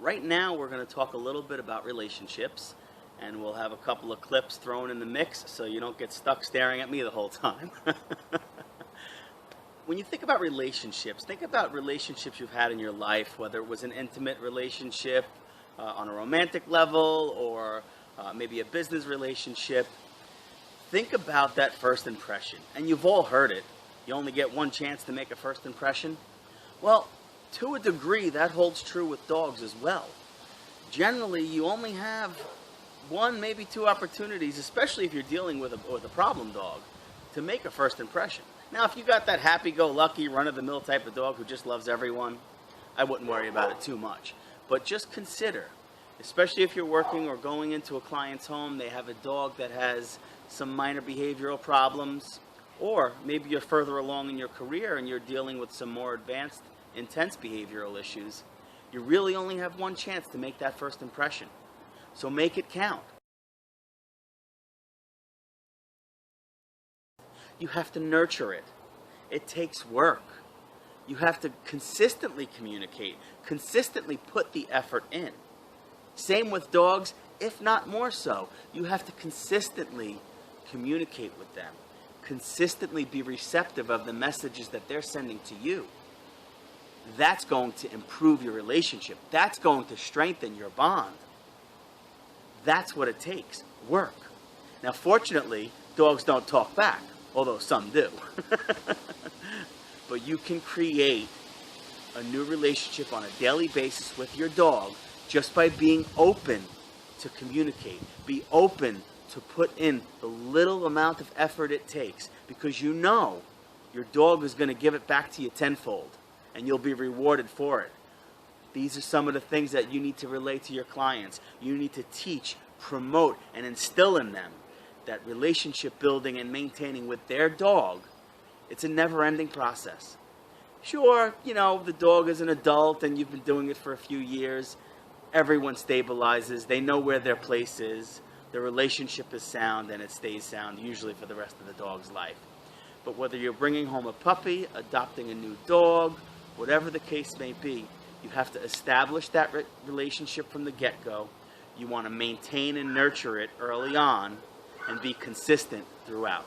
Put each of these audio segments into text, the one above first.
Right now we're going to talk a little bit about relationships, and we'll have a couple of clips thrown in the mix so you don't get stuck staring at me the whole time. When you think about relationships you've had in your life, whether it was an intimate relationship on a romantic level or maybe a business relationship. Think about that first impression. And you've all heard it. You only get one chance to make a first impression. Well, to a degree, that holds true with dogs as well. Generally, you only have one, maybe two opportunities, especially if you're dealing with a problem dog, to make a first impression. Now, if you got that happy-go-lucky, run-of-the-mill type of dog who just loves everyone, I wouldn't worry about it too much. But just consider, especially if you're working or going into a client's home, they have a dog that has some minor behavioral problems, or maybe you're further along in your career and you're dealing with some more advanced, intense behavioral issues. You really only have one chance to make that first impression. So make it count. You have to nurture it. It takes work. You have to consistently communicate, consistently put the effort in. Same with dogs, if not more so. You have to consistently communicate with them, consistently be receptive of the messages that they're sending to you. That's going to improve your relationship. That's going to strengthen your bond. That's what it takes, work. Now, fortunately, dogs don't talk back, although some do. But you can create a new relationship on a daily basis with your dog just by being open to communicate. Be open to put in the little amount of effort it takes, because you know your dog is going to give it back to you tenfold, and you'll be rewarded for it. These are some of the things that you need to relate to your clients. You need to teach, promote, and instill in them that relationship building and maintaining with their dog, it's a never-ending process. Sure, the dog is an adult and you've been doing it for a few years. Everyone stabilizes. They know where their place is. The relationship is sound, and it stays sound usually for the rest of the dog's life. But whether you're bringing home a puppy, adopting a new dog, whatever the case may be, you have to establish that relationship from the get-go. You want to maintain and nurture it early on and be consistent throughout.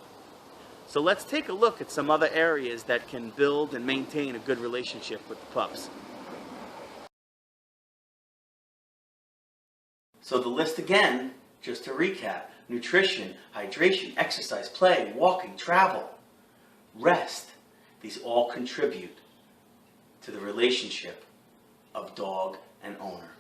So let's take a look at some other areas that can build and maintain a good relationship with the pups. So the list again, just to recap: nutrition, hydration, exercise, play, walking, travel, rest. These all contribute to the relationship of dog and owner.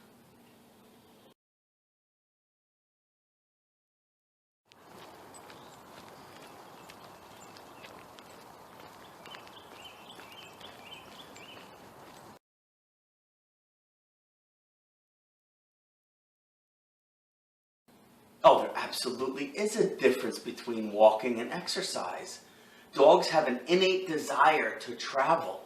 Oh, there absolutely is a difference between walking and exercise. Dogs have an innate desire to travel.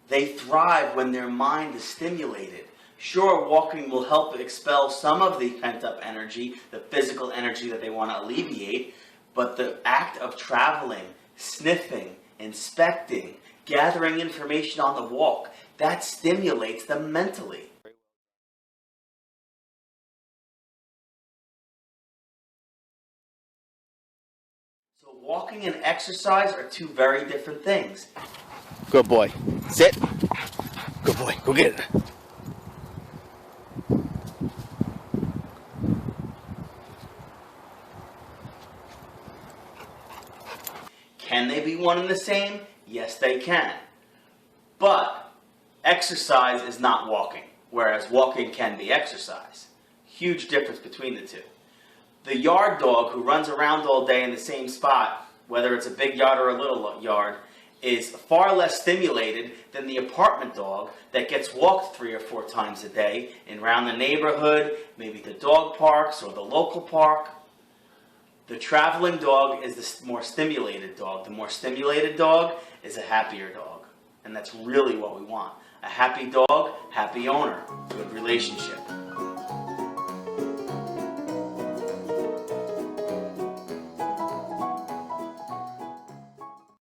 They thrive when their mind is stimulated. Sure, walking will help expel some of the pent-up energy, the physical energy that they want to alleviate, but the act of traveling, sniffing, inspecting, gathering information on the walk, that stimulates them mentally. So walking and exercise are two very different things. Good boy. Sit. Good boy. Go get it. Can they be one and the same? Yes, they can. But exercise is not walking, whereas walking can be exercise. Huge difference between the two. The yard dog who runs around all day in the same spot, whether it's a big yard or a little yard, is far less stimulated than the apartment dog that gets walked 3 or 4 times a day and around the neighborhood, maybe the dog parks or the local park. The traveling dog is the more stimulated dog. The more stimulated dog is a happier dog. And that's really what we want. A happy dog, happy owner, good relationship.